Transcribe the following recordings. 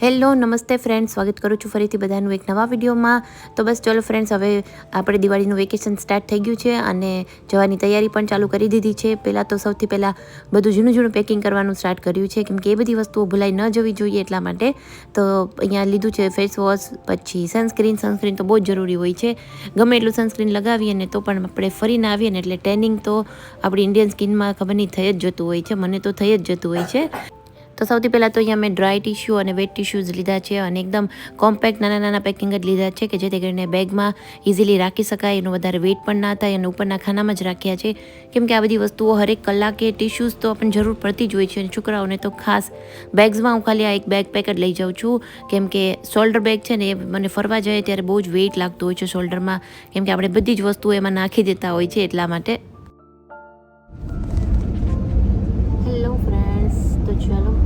Hello નમસ્તે friends, સ્વાગત કરું છું ફરીથી બધાનું એક નવા વિડીયોમાં. તો બસ ચલો ફ્રેન્ડ્સ, હવે આપણે દિવાળીનું વેકેશન સ્ટાર્ટ થઈ ગયું છે અને જવાની તૈયારી પણ ચાલુ કરી દીધી છે. પહેલાં તો સૌથી પહેલાં બધું જૂનું પેકિંગ કરવાનું સ્ટાર્ટ કર્યું છે, કેમ કે એ બધી વસ્તુઓ ભૂલાઈ ન જવી જોઈએ એટલા માટે. તો અહીંયા લીધું છે ફેસ વોશ, પછી સનસ્ક્રીન તો બહુ જ જરૂરી હોય છે. ગમે એટલું સનસ્ક્રીન લગાવીએ ને તો પણ આપણે ફરીને આવીએ ને એટલે ટેનિંગ તો આપણી ઇન્ડિયન સ્કિનમાં ખબર નહીં થઈ જ જતું હોય છે. મને તો થઈ જ જતું હોય છે. તો સૌથી પહેલાં તો અહીંયા મેં ડ્રાય ટિશ્યુ અને વેટ ટિશ્યુઝ લીધા છે અને એકદમ કોમ્પેક્ટ નાના પેકિંગ જ લીધા છે, કે જેથી કરીને બેગમાં ઇઝીલી રાખી શકાય, એનું વધારે વેટ પણ ના થાય અને ઉપરના ખાનામાં જ રાખ્યા છે. કેમ કે આ બધી વસ્તુઓ હરેક કલાકે ટિશ્યુઝ તો આપણને જરૂર પડતી જ હોય છે અને છોકરાઓને તો ખાસ. બેગ્સમાં હું ખાલી આ એક બેકપેક જ લઈ જાઉં છું, કેમ કે શોલ્ડર બેગ છે ને એ મને ફરવા જાય ત્યારે બહુ જ વેઇટ લાગતું હોય છે શોલ્ડરમાં, કેમ કે આપણે બધી જ વસ્તુઓ એમાં નાખી દેતા હોય છે એટલા માટે. હેલો ફ્રેન્ડ્સ, તો ચાલો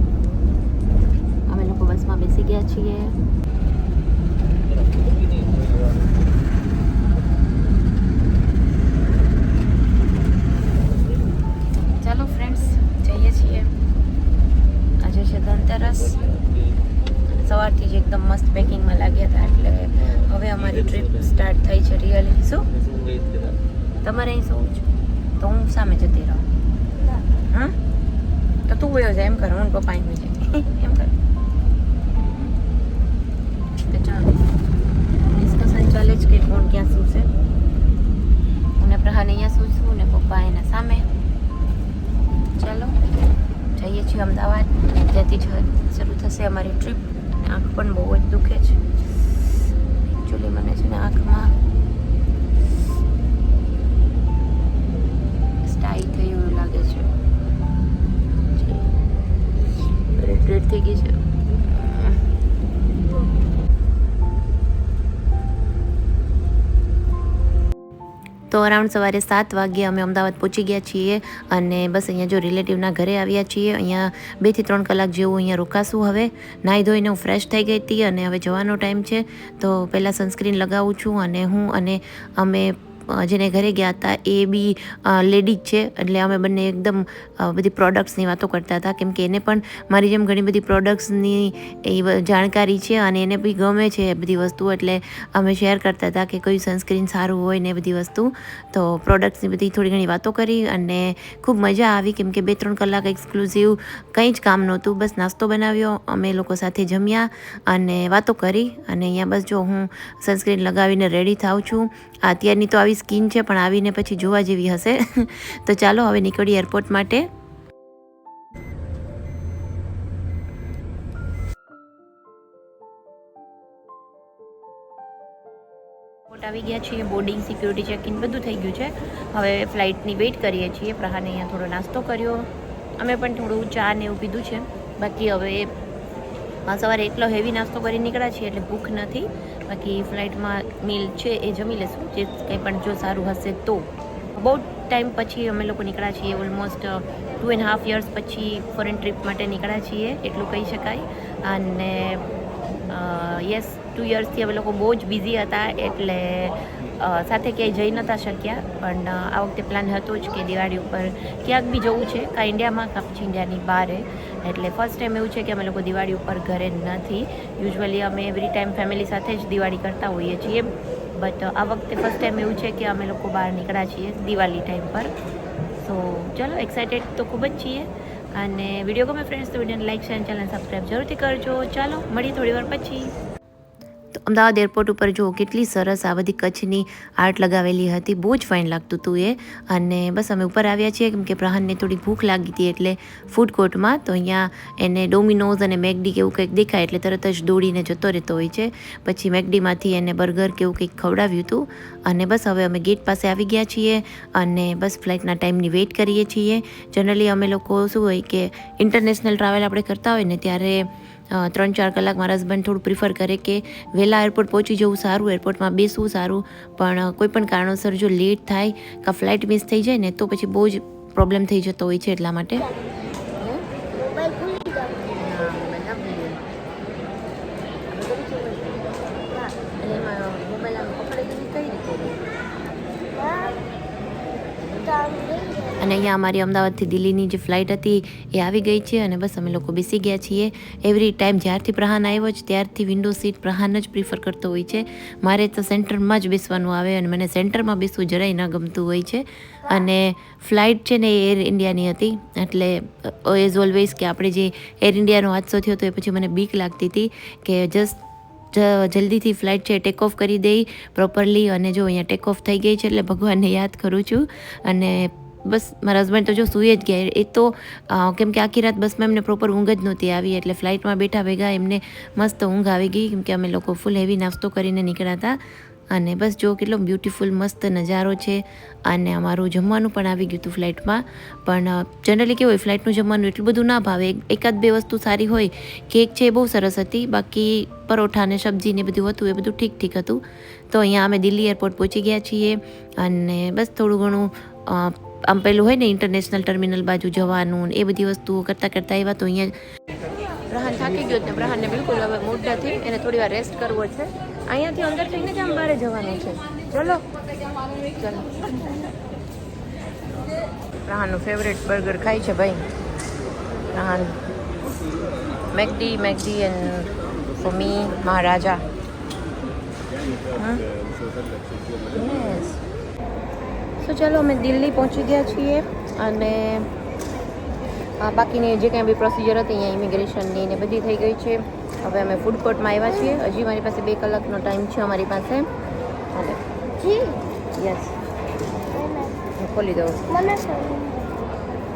અમે લોકો બસમાં બેસી ગયા છીએ. ચાલો ફ્રેન્ડ્સ, જઈએ છીએ. આજે છે ધનતેરસ. સવારથી જ એકદમ મસ્ત પેકિંગમાં લાગ્યા હતા, એટલે હવે અમારી ટ્રીપ સ્ટાર્ટ થઈ છે રિયલી. શું તમારે અહીં શું છે? તો હું સામે જતી રહું. હા, તો તું વયો જાય એમ કર, હું પપ્પા અહીં જાય એમ કર. તો ચાલો ડિસ્કશન ચાલે જ કે કોણ ક્યાં શું છે. અને પ્રહાને અહીંયા શું છું ને પપ્પા એના સામે. ચાલો જઈએ છીએ અમદાવાદ. ત્યાંથી જ શરૂ થશે અમારી ટ્રીપ. આંખ પણ બહુ જ દુખે છે એકચ્યુઅલી. મને છે ને આંખમાં સ્ટાઈ થઈ એવું લાગે છે, રેડ થઈ ગઈ છે. તો અરાઉન્ડ સવારે 7 વાગ્યે અમે અમદાવાદ પહોંચી ગયા છીએ અને બસ અહીંયા જો રિલેટિવના ઘરે આવ્યા છીએ. અહીંયા 2 થી 3 કલાક જેવું અહીંયા રોકાશું. હવે નાહી ધોઈને હું ફ્રેશ થઈ ગઈ હતી અને હવે જવાનો ટાઈમ છે. તો પહેલાં સનસ્ક્રીન લગાવું છું અને અમે જેને ઘરે ગયા હતા એ બી લેડી જ છે, એટલે અમે બંને એકદમ બધી પ્રોડક્ટ્સની વાતો કરતા હતા, કેમ કે એને પણ મારી જેમ ઘણી બધી પ્રોડક્ટ્સની એ જાણકારી છે અને એને બી ગમે છે એ બધી વસ્તુ, એટલે અમે શેર કરતા હતા કે કયું સનસ્ક્રીન સારું હોય ને એ બધી વસ્તુ. તો પ્રોડક્ટ્સની બધી થોડી ઘણી વાતો કરી અને ખૂબ મજા આવી, કેમ કે 2-3 કલાક એક્સક્લુઝિવ કંઈ જ કામ નહોતું. બસ નાસ્તો બનાવ્યો, અમે લોકો સાથે જમ્યા અને વાતો કરી. અને અહીંયા બસ જો હું સનસ્ક્રીન લગાવીને રેડી થાઉં છું. અત્યારની તો આવી સ્કિન છે, પણ આવીને પછી જોવા જેવી હશે. તો ચાલો હવે નીકળીએ એરપોર્ટ માટે. એરપોર્ટ આવી ગયા છીએ. બોર્ડિંગ, સિક્યુરિટી ચેકિંગ બધું થઈ ગયું છે. હવે ફ્લાઇટની વેઇટ કરીએ છીએ. પ્રહાને અહીંયા થોડો નાસ્તો કર્યો, અમે પણ થોડું ચા ને એવું પીધું છે. બાકી હવે સવારે એટલો હેવી નાસ્તો કરી નીકળ્યા છીએ એટલે ભૂખ નથી. બાકી ફ્લાઇટમાં મીલ છે એ જમી લેશું, જે કંઈ પણ જો સારું હશે તો. બહુ ટાઈમ પછી અમે લોકો નીકળ્યા છીએ, ઓલમોસ્ટ 2.5 years પછી ફોરેન ટ્રીપ માટે નીકળ્યા છીએ એટલું કહી શકાય. અને યસ, 2 yearsથી અમે લોકો બહુ જ બિઝી હતા, એટલે સાથે ક્યાંય જઈ નહોતા શક્યા. પણ આ વખતે પ્લાન હતો જ કે દિવાળી ઉપર ક્યાંક બી જવું છે, કાં ઇન્ડિયામાં કાં પછી ઇન્ડિયાની બહાર. એટલે ફર્સ્ટ ટાઈમ એવું છે કે અમે લોકો દિવાળી ઉપર ઘરે નથી. યુઝ્યુઅલી અમે એવરી ટાઈમ ફેમિલી સાથે જ દિવાળી કરતા હોઈએ છીએ, બટ આ વખતે ફર્સ્ટ ટાઈમ એવું છે કે અમે લોકો બહાર નીકળ્યા છીએ દિવાળી ટાઈમ પર. સો ચલો, એક્સાઇટેડ તો ખૂબ જ છીએ. અને વિડીયો ગમે ફ્રેન્ડ્સ તો વિડીયોને લાઈક, શેર, ચેનલ સબસ્ક્રાઈબ જરૂરથી કરજો. ચાલો મળીએ થોડી વાર પછી. તો અમદાવાદ એરપોર્ટ ઉપર જુઓ કેટલી સરસ આ બધી કચ્છની આર્ટ લગાવેલી હતી, બહુ જ ફાઇન લાગતું હતું એ. અને બસ અમે ઉપર આવ્યા છીએ, કેમ કે પ્રહાનને થોડી ભૂખ લાગી હતી, એટલે ફૂડ કોર્ટમાં. તો અહીંયા એને ડોમિનોઝ અને મેકડી કે એવું કંઈક દેખાય એટલે તરત જ દોડીને જતો રહેતો હોય છે. પછી મેકડીમાંથી એને બર્ગર કે એવું કંઈક ખવડાવ્યું હતું. અને બસ હવે અમે ગેટ પાસે આવી ગયા છીએ અને બસ ફ્લાઇટના ટાઈમની વેઇટ કરીએ છીએ. જનરલી અમે લોકો શું હોય કે ઇન્ટરનેશનલ ટ્રાવેલ આપણે કરતા હોય ને ત્યારે 3-4 કલાક મારા હસબન્ડ થોડું પ્રિફર કરે કે વહેલા એરપોર્ટ પહોંચી જવું સારું, એરપોર્ટમાં બેસવું સારું. પણ કોઈ પણ કારણોસર જો લેટ થાય કાં ફ્લાઇટ મિસ થઈ જાય ને તો પછી બહુ જ પ્રોબ્લેમ થઈ જતો હોય છે એટલા માટે. અને અહીંયા અમારી અમદાવાદથી દિલ્હીની જે ફ્લાઇટ હતી એ આવી ગઈ છે અને બસ અમે લોકો બેસી ગયા છીએ. એવરી ટાઈમ જ્યારથી પ્રહાન આવ્યો છે ત્યારથી વિન્ડો સીટ પ્રહાન જ પ્રિફર કરતો હોય છે. મારે તો સેન્ટરમાં જ બેસવાનું આવે અને મને સેન્ટરમાં બેસવું જરાય ન ગમતું હોય છે. અને ફ્લાઇટ છે ને એ એર ઇન્ડિયાની હતી એટલે એઝ ઓલવેઝ કે આપણે જે એર ઇન્ડિયાનો હાદસો થયો તો એ પછી મને બીક લાગતી હતી કે જલ્દીથી ફ્લાઇટ છે ટેક ઓફ કરી દઈ પ્રોપરલી. અને જો અહીંયા ટેક ઓફ થઈ ગઈ છે એટલે ભગવાનને યાદ કરું છું. અને બસ મારા હસબન્ડ તો જો સૂઈ જ ગયા. એ તો કેમ કે આખી રાત બસમાં એમને પ્રોપર ઊંઘ જ નહોતી આવી એટલે ફ્લાઇટમાં બેઠા ભેગા એમને મસ્ત ઊંઘ આવી ગઈ કેમ કે અમે લોકો ફૂલ હેવી નાસ્તો કરીને નીકળ્યા હતા. અને બસ જો કેટલો બ્યુટીફુલ મસ્ત નજારો છે. અને અમારું જમવાનું પણ આવી ગયું હતું ફ્લાઇટમાં. પણ જનરલી કેવું હોય ફ્લાઇટનું જમવાનું એટલું બધું ના ભાવે. એકાદ બે વસ્તુ સારી હોય. કેક છે એ બહુ સરસ હતી, બાકી પરોઠા ને સબ્જી ને બધું હતું એ બધું ઠીક હતું. તો અહીંયા અમે દિલ્હી એરપોર્ટ પહોંચી ગયા છીએ અને બસ થોડું ઘણું આમ પેલું હોય ને ઇન્ટરનેશનલ ટર્મિનલ બાજુ જવાનું એ બધી વસ્તુઓ કરતાં આવ્યા. તો અહીંયા પ્રહાન થાકી ગયો ને પ્રહાનને બિલકુલ હવે મૂડ નથી, એને થોડી વાર રેસ્ટ કરવો છે. અહીંયાથી અંદર થઈને જ આમ બહાર જવાનું છે. ચલો પ્રહાનનું ફેવરેટ બર્ગર ખાય છે ભાઈ. પ્રહાન મેકડી એન્ડ ફોર મી મહારાજા. સો ચાલો અમે દિલ્હી પહોંચી ગયા છીએ અને બાકીની જે કાંઈ બી પ્રોસિજર હતી અહીંયા ઇમિગ્રેશનની ને બધી થઈ ગઈ છે. હવે અમે ફૂડ કોર્ટમાં આવ્યા છીએ. હજી મારી પાસે 2 કલાકનો ટાઈમ છે અમારી પાસે. યસ ખોલી દઉં.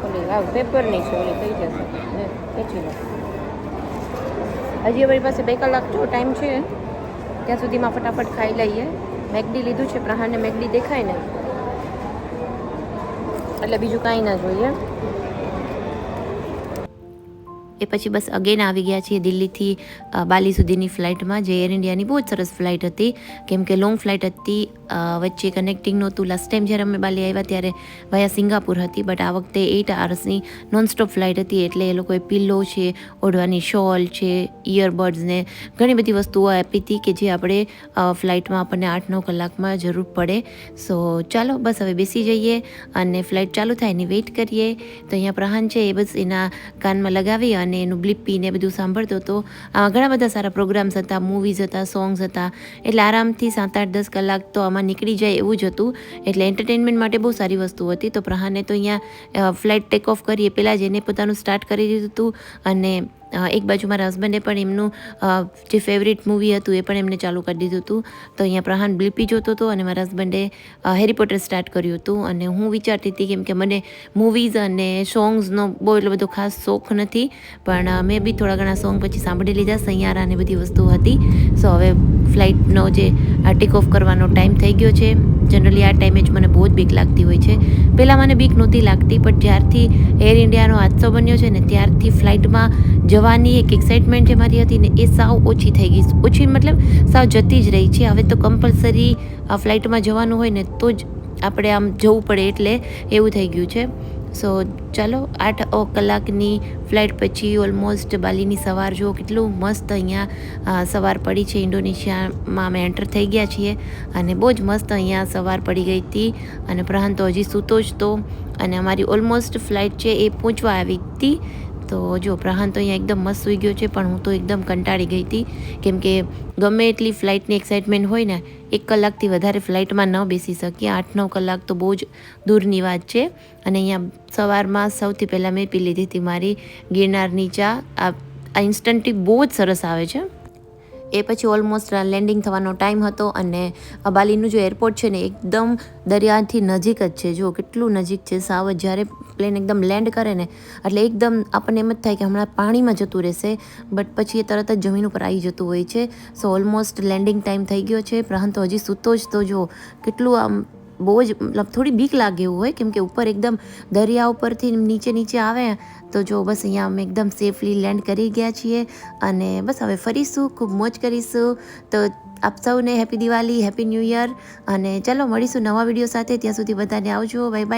ખોલી પેપરની છે ઓલી થઈ જશે ખેંચી લો. હજી અમારી પાસે 2 કલાક જો ટાઈમ છે ત્યાં સુધીમાં ફટાફટ ખાઈ લઈએ. મેકડી લીધું છે. પ્રહારને મેકડી દેખાય ને એટલે બીજું કાંઈ ના જોઈએ. એ પછી બસ અગેન આવી ગયા છીએ દિલ્હીથી બાલી સુધીની ફ્લાઇટમાં, જે એર ઇન્ડિયાની બહુ જ સરસ ફ્લાઇટ હતી કેમ કે લોંગ ફ્લાઇટ હતી. વચ્ચે કનેક્ટિંગ નહોતું. લાસ્ટ ટાઈમ જ્યારે અમે બાલી આવ્યા ત્યારે વયા સિંગાપુર હતી, બટ આ વખતે 8 આવર્સની નોનસ્ટોપ ફ્લાઇટ હતી. એટલે એ લોકોએ પિલ્લો છે, ઓઢવાની શોલ છે, ઇયરબડ્સ ને ઘણી બધી વસ્તુઓ આપી હતી કે જે આપણે ફ્લાઇટમાં આપણને 8-9 કલાકમાં જરૂર પડે. સો ચાલો બસ હવે બેસી જઈએ અને ફ્લાઇટ ચાલુ થાય એની વેઇટ કરીએ. તો અહીંયા પ્રહાન છે એ બસ એના કાનમાં લગાવી અને એનું બ્લિપી ને બધું સાંભળતો હતો. આમાં ઘણા બધા સારા પ્રોગ્રામ્સ હતા, મૂવીઝ હતા, સોંગ્સ હતા. એટલે આરામથી 7-8-10 કલાક તો આમાં નીકળી જાય એવું જ હતું. એટલે એન્ટરટેનમેન્ટ માટે બહુ સારી વસ્તુ હતી. તો પ્રહાને તો અહીંયા ફ્લાઇટ ટેક ઓફ કરીએ પહેલાં જ એને પોતાનું સ્ટાર્ટ કરી દીધું હતું. અને એક બાજુ મારા હસબન્ડે પણ એમનું જે ફેવરિટ મૂવી હતું એ પણ એમને ચાલુ કરી દીધું હતું. તો અહીંયા પ્રહાન બ્લિપી જોતો હતો અને મારા હસબન્ડે હેરી પોટર સ્ટાર્ટ કર્યું હતું. અને હું વિચારતી હતી કેમ કે મને મૂવીઝ અને સોંગ્સનો બહુ એટલો બધો ખાસ શોખ નથી, પણ મેં બી થોડા ઘણા સોંગ પછી સાંભળી લીધા. સૈયારા ને બધી વસ્તુઓ હતી. સો હવે ફ્લાઇટનો જે ટેક ઓફ કરવાનો ટાઈમ થઈ ગયો છે. જનરલી આ ટાઈમે જ મને બહુ જ બીક લાગતી હોય છે. પહેલાં મને બીક નહોતી લાગતી, પણ જ્યારથી એર ઇન્ડિયાનો હાદસો બન્યો છે ને ત્યારથી ફ્લાઇટમાં જવાની એક એક્સાઇટમેન્ટ જે મારી હતી ને એ સાવ ઓછી થઈ ગઈ. ઓછી મતલબ સાવ જતી જ રહી છે. હવે તો કમ્પલસરી ફ્લાઇટમાં જવાનું હોય ને તો જ આપણે આમ જવું પડે એટલે એવું થઈ ગયું છે. સો ચાલો 8 કલાકની ફ્લાઇટ પછી ઓલમોસ્ટ બાલીની સવાર જો કેટલું મસ્ત અહીંયા સવાર પડી છે. ઇન્ડોનેશિયામાં અમે એન્ટર થઈ ગયા છીએ અને બહુ જ મસ્ત અહીંયા સવાર પડી ગઈ હતી. અને પ્રહાન તો હજી સૂતો જ તો. અને અમારી ઓલમોસ્ટ ફ્લાઇટ છે એ પહોંચવા આવી હતી. તો જો પ્રહાન તો અહીંયા એકદમ મસ્ત સૂઈ ગયો છે, પણ હું તો એકદમ કંટાળી ગઈ હતી કેમ કે ગમે એટલી ફ્લાઇટની એક્સાઇટમેન્ટ હોય ને 1 કલાકથી વધારે ફ્લાઇટમાં ન બેસી શકીએ. 8-9 કલાક તો બહુ જ દૂરની વાત છે. અને અહીંયા સવારમાં સૌથી પહેલાં મેં પી લીધી હતી મારી ગિરનારની ચા. આ ઇન્સ્ટન્ટ ટી બહુ જ સરસ આવે છે. એ પછી ઓલમોસ્ટ લેન્ડિંગ થવાનો ટાઈમ હતો અને બાલીનું જે એરપોર્ટ છે ને એકદમ દરિયાથી નજીક જ છે. જો કેટલું નજીક છે સાવ. જ્યારે પ્લેન એકદમ લેન્ડ કરે ને એટલે એકદમ આપણને એમ જ થાય કે હમણાં પાણીમાં જતું રહેશે, બટ પછી એ તરત જ જમીન ઉપર આવી જતું હોય છે. સો ઓલમોસ્ટ લેન્ડિંગ ટાઈમ થઈ ગયો છે. પ્રહાન તો હજી સૂતો જ તો જો કેટલું આમ બહુ જ મતલબ થોડી બીક લાગે એવું હોય કેમ કે ઉપર એકદમ દરિયા ઉપરથી નીચે આવે. તો જો બસ અહીંયા અમે એકદમ સેફલી લેન્ડ કરી ગયા છીએ અને બસ હવે ફરીશું, ખૂબ મોજ કરીશું. તો આપ સૌને happy Diwali, happy new year. અને ચાલો મળીશું નવા વિડીયો સાથે. ત્યાં સુધી બધાને આવજો. Bye bye.